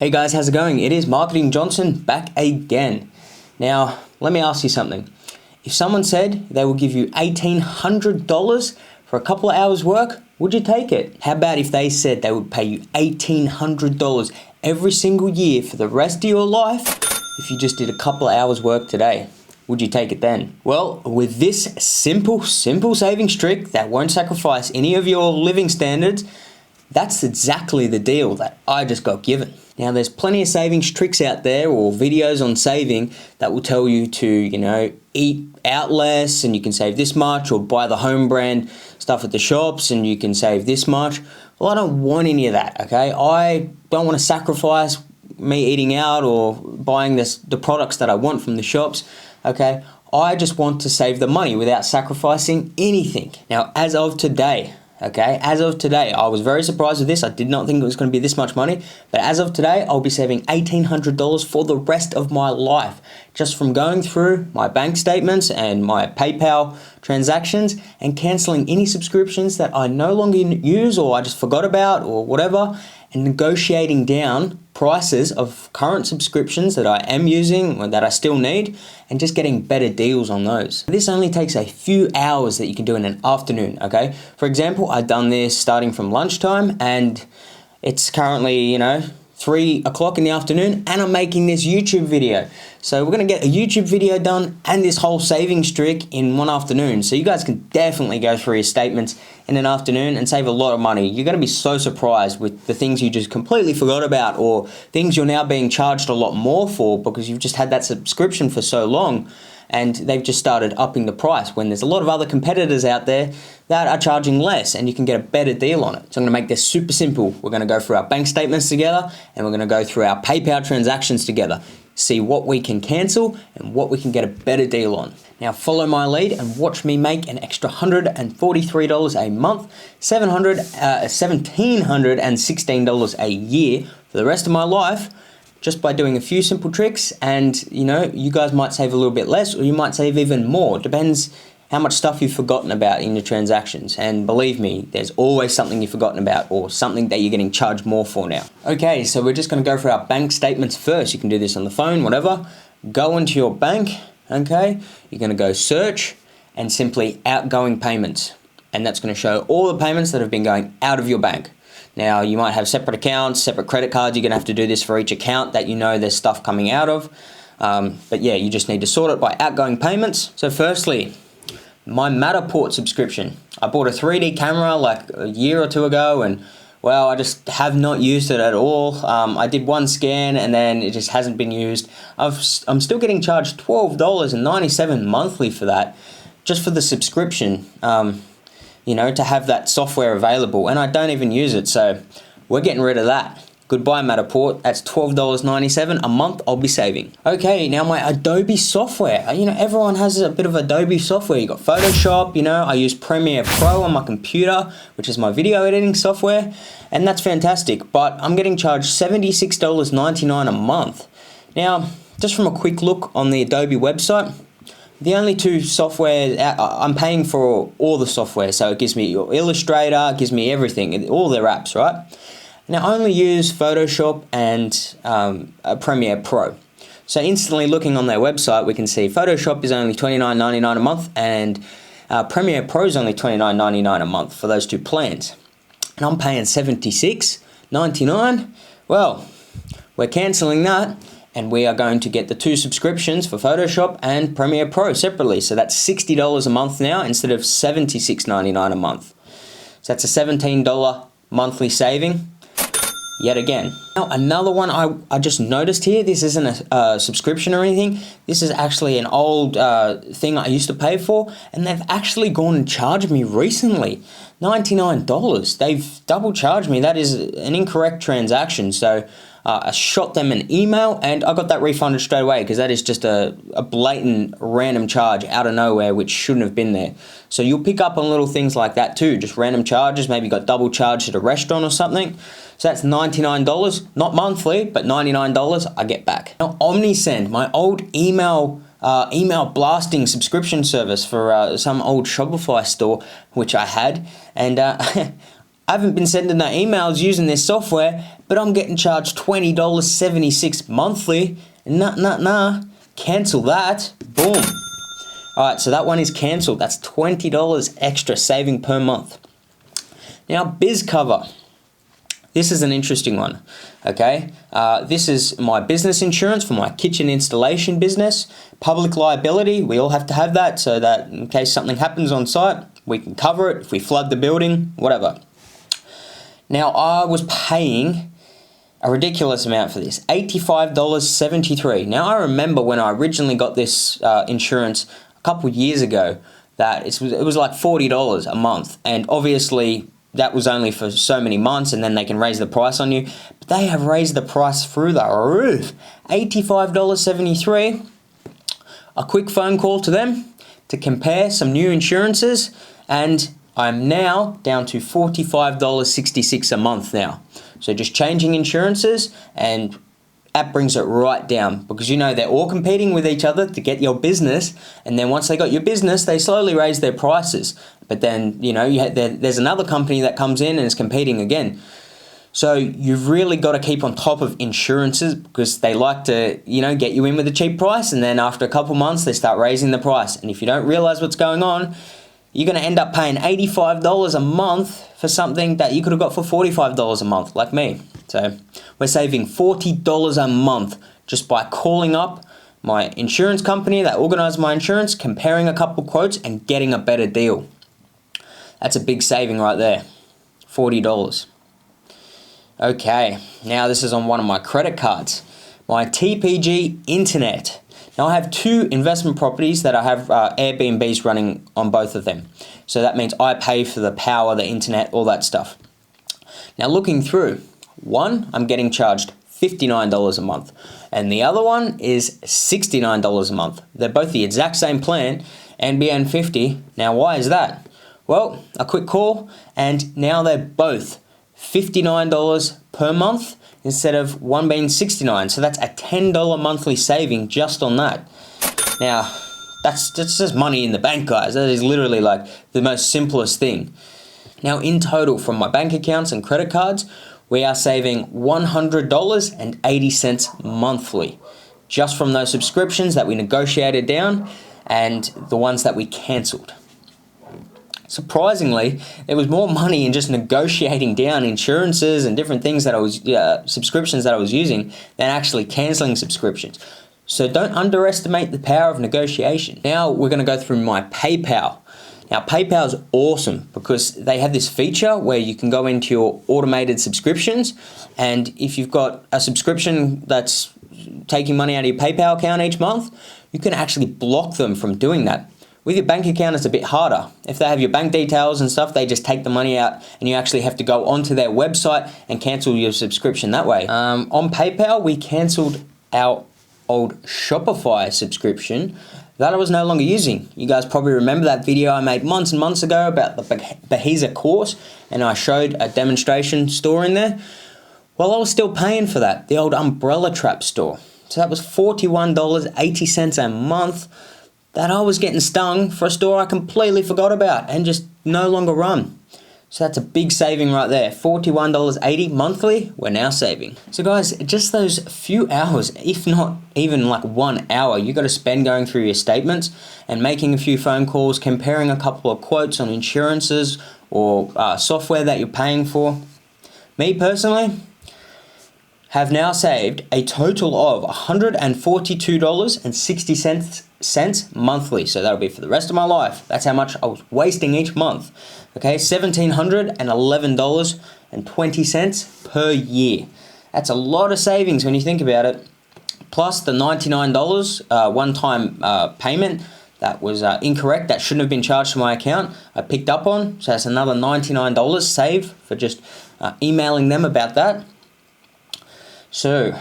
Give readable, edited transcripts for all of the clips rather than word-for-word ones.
Hey guys, how's it going? It is Marketing Johnson back again. Now, let me ask you something. If someone said they will give you $1,800 for a couple of hours work, would you take it? How about if they said they would pay you $1,800 every single year for the rest of your life if you just did a couple of hours work today? Would you take it then? Well, with this simple savings trick that won't sacrifice any of your living standards, that's exactly the deal that I just got given. Now, there's plenty of savings tricks out there or videos on saving that will tell you to, eat out less and you can save this much, or buy the home brand stuff at the shops and you can save this much. Well, I don't want any of that, okay? I don't want to sacrifice me eating out or buying the products that I want from the shops, okay? I just want to save the money without sacrificing anything. Now, as of today, I was very surprised with this. I did not think it was going to be this much money, but as of today, I'll be saving $1,800 for the rest of my life, just from going through my bank statements and my PayPal transactions and canceling any subscriptions that I no longer use or I just forgot about or whatever, and negotiating down prices of current subscriptions that I am using or that I still need, and just getting better deals on those. This only takes a few hours that you can do in an afternoon, okay? For example, I've done this starting from lunchtime and it's currently, 3 o'clock in the afternoon, and I'm making this YouTube video. So we're gonna get a YouTube video done and this whole savings trick in one afternoon. So you guys can definitely go through your statements in an afternoon and save a lot of money. You're gonna be so surprised with the things you just completely forgot about, or things you're now being charged a lot more for because you've just had that subscription for so long and they've just started upping the price when there's a lot of other competitors out there that are charging less and you can get a better deal on it. So I'm gonna make this super simple. We're gonna go through our bank statements together and we're gonna go through our PayPal transactions together, see what we can cancel and what we can get a better deal on. Now follow my lead and watch me make an extra $143 a month, $1,716 a year for the rest of my life, just by doing a few simple tricks. And you guys might save a little bit less or you might save even more. Depends how much stuff you've forgotten about in your transactions. And believe me, there's always something you've forgotten about or something that you're getting charged more for now. Okay, so we're just gonna go for our bank statements first. You can do this on the phone, whatever. Go into your bank, okay? You're gonna go search and simply outgoing payments. And that's gonna show all the payments that have been going out of your bank. Now, you might have separate accounts, separate credit cards. You're gonna have to do this for each account that there's stuff coming out of. But yeah, you just need to sort it by outgoing payments. So firstly, my Matterport subscription. I bought a 3D camera like a year or two ago and well, I just have not used it at all. I did one scan and then it just hasn't been used. I'm still getting charged $12.97 monthly for that, just for the subscription. To have that software available, and I don't even use it, so we're getting rid of that. Goodbye Matterport, that's $12.97 a month I'll be saving. Okay, now my Adobe software. Everyone has a bit of Adobe software. You got Photoshop, I use Premiere Pro on my computer, which is my video editing software, and that's fantastic, but I'm getting charged $76.99 a month. Now, just from a quick look on the Adobe website, the only two software, I'm paying for all the software, so it gives me your Illustrator, it gives me everything, all their apps, right? Now I only use Photoshop and Premiere Pro. So instantly looking on their website, we can see Photoshop is only $29.99 a month and Premiere Pro is only $29.99 a month for those two plans. And I'm paying $76.99. Well, we're cancelling that. And we are going to get the two subscriptions for Photoshop and Premiere Pro separately. So that's $60 a month now instead of $76.99 a month. So that's a $17 monthly saving yet again. Now another one I just noticed here, this isn't a subscription or anything. This is actually an old thing I used to pay for, and they've actually gone and charged me recently. $99. They've double charged me. That is an incorrect transaction. So I shot them an email and I got that refunded straight away because that is just a blatant random charge out of nowhere which shouldn't have been there. So you'll pick up on little things like that too, just random charges. Maybe you got double charged at a restaurant or something. So that's $99, not monthly, but $99 I get back. Now OmniSend, my old email blasting subscription service for some old Shopify store which I had, and I haven't been sending the emails using this software, but I'm getting charged $20.76 monthly. Nah. Cancel that. Boom. Alright, so that one is cancelled. That's $20 extra saving per month. Now, biz cover. This is an interesting one, okay? This is my business insurance for my kitchen installation business. Public liability, we all have to have that so that in case something happens on site, we can cover it if we flood the building, whatever. Now, I was paying a ridiculous amount for this, $85.73. Now, I remember when I originally got this insurance a couple years ago that it was like $40 a month, and obviously that was only for so many months, and then they can raise the price on you. But they have raised the price through the roof. $85.73. A quick phone call to them to compare some new insurances, and I'm now down to $45.66 a month now. So just changing insurances, and that brings it right down, because you know they're all competing with each other to get your business, and then once they got your business, they slowly raise their prices. But then, you know, there's another company that comes in and is competing again. So you've really got to keep on top of insurances, because they like to, you know, get you in with a cheap price, and then after a couple months, they start raising the price. And if you don't realize what's going on, you're going to end up paying $85 a month for something that you could have got for $45 a month, like me. So we're saving $40 a month just by calling up my insurance company that organized my insurance, comparing a couple quotes, and getting a better deal. That's a big saving right there, $40. Okay, now this is on one of my credit cards, my TPG Internet. Now I have two investment properties that I have Airbnbs running on both of them. So that means I pay for the power, the internet, all that stuff. Now looking through, one, I'm getting charged $59 a month, and the other one is $69 a month. They're both the exact same plan, NBN 50. Now why is that? Well, a quick call, and now they're both $59 per month instead of one being $69. So that's a $10 monthly saving just on that. Now, that's just money in the bank, guys. That is literally like the most simplest thing. Now, in total, from my bank accounts and credit cards, we are saving $100.80 monthly, just from those subscriptions that we negotiated down and the ones that we cancelled. Surprisingly, there was more money in just negotiating down insurances and different things that I was, subscriptions that I was using, than actually cancelling subscriptions. So don't underestimate the power of negotiation. Now we're going to go through my PayPal. Now PayPal is awesome because they have this feature where you can go into your automated subscriptions, and if you've got a subscription that's taking money out of your PayPal account each month, you can actually block them from doing that. With your bank account, it's a bit harder. If they have your bank details and stuff, they just take the money out, and you actually have to go onto their website and cancel your subscription that way. On PayPal, we canceled our old Shopify subscription that I was no longer using. You guys probably remember that video I made months and months ago about the Behiza course, and I showed a demonstration store in there. Well, I was still paying for that, the old Umbrella Trap store. So that was $41.80 a month that I was getting stung for a store I completely forgot about and just no longer run. So that's a big saving right there. $41.80 monthly, we're now saving. So guys, just those few hours, if not even like 1 hour, you got to spend going through your statements and making a few phone calls, comparing a couple of quotes on insurances or software that you're paying for. Me personally, have now saved a total of $142.60 monthly. So that'll be for the rest of my life. That's how much I was wasting each month. Okay, $1,711.20 per year. That's a lot of savings when you think about it. Plus the $99 one-time payment that was incorrect, that shouldn't have been charged to my account, I picked up on. So that's another $99 saved for just emailing them about that. So,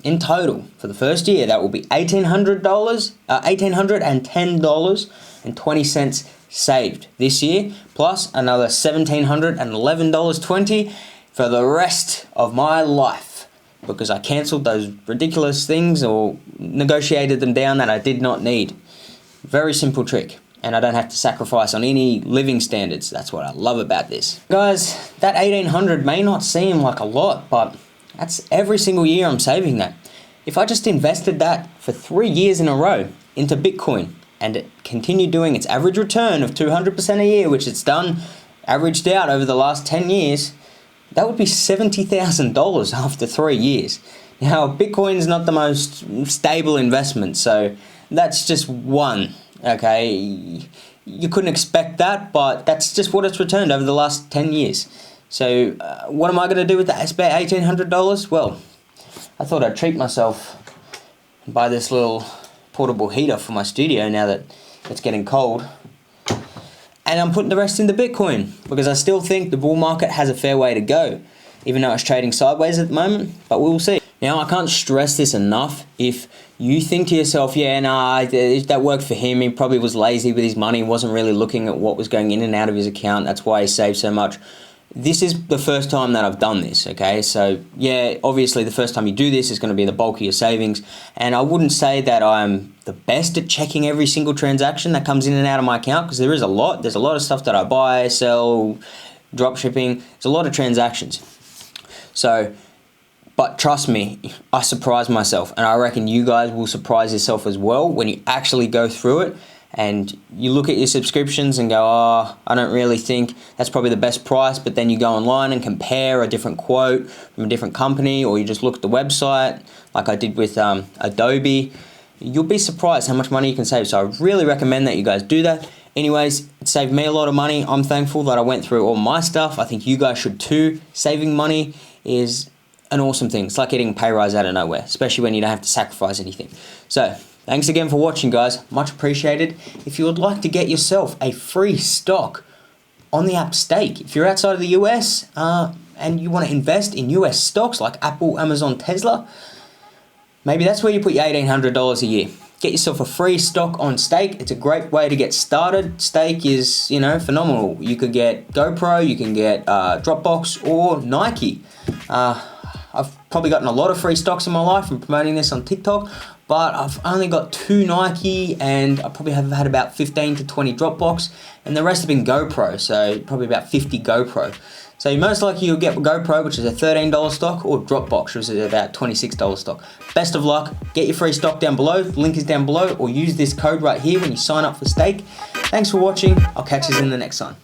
in total, for the first year, that will be $1,810.20 saved this year, plus another $1,711.20 for the rest of my life, because I cancelled those ridiculous things or negotiated them down that I did not need. Very simple trick, and I don't have to sacrifice on any living standards. That's what I love about this. Guys, that $1,800 may not seem like a lot, but That's every single year I'm saving that. If I just invested that for 3 years in a row into Bitcoin and it continued doing its average return of 200% a year, which it's done, averaged out over the last 10 years, that would be $70,000 after 3 years. Now, Bitcoin is not the most stable investment, so that's just one, okay? You couldn't expect that, but that's just what it's returned over the last 10 years. So what am I going to do with that spare $1,800? Well, I thought I'd treat myself and buy this little portable heater for my studio now that it's getting cold. And I'm putting the rest into Bitcoin because I still think the bull market has a fair way to go, even though it's trading sideways at the moment, but we'll see. Now, I can't stress this enough. If you think to yourself, yeah, nah, that worked for him, he probably was lazy with his money, wasn't really looking at what was going in and out of his account, that's why he saved so much. This is the first time that I've done this, okay? So, yeah, obviously the first time you do this is going to be the bulk of your savings, and I wouldn't say that I'm the best at checking every single transaction that comes in and out of my account, because there is a lot. There's a lot of stuff that I buy, sell, drop shipping. There's a lot of transactions. So, but trust me, I surprise myself, and I reckon you guys will surprise yourself as well when you actually go through it and you look at your subscriptions and go, oh, I don't really think that's probably the best price, but then you go online and compare a different quote from a different company, or you just look at the website like I did with Adobe. You'll be surprised how much money you can save. So I really recommend that you guys do that. Anyways, it saved me a lot of money. I'm thankful that I went through all my stuff. I think you guys should too. Saving money is an awesome thing. It's like getting a pay rise out of nowhere, especially when you don't have to sacrifice anything. So thanks again for watching, guys. Much appreciated. If you would like to get yourself a free stock on the app Stake, if you're outside of the US and you want to invest in US stocks like Apple, Amazon, Tesla, maybe that's where you put your $1,800 a year. Get yourself a free stock on Stake. It's a great way to get started. Stake is, phenomenal. You could get GoPro, you can get Dropbox or Nike. I've probably gotten a lot of free stocks in my life from promoting this on TikTok, but I've only got 2 Nike, and I probably have had about 15 to 20 Dropbox, and the rest have been GoPro, so probably about 50 GoPro. So most likely you'll get GoPro, which is a $13 stock, or Dropbox, which is about $26 stock. Best of luck. Get your free stock down below. The link is down below, or use this code right here when you sign up for Stake. Thanks for watching. I'll catch you in the next one.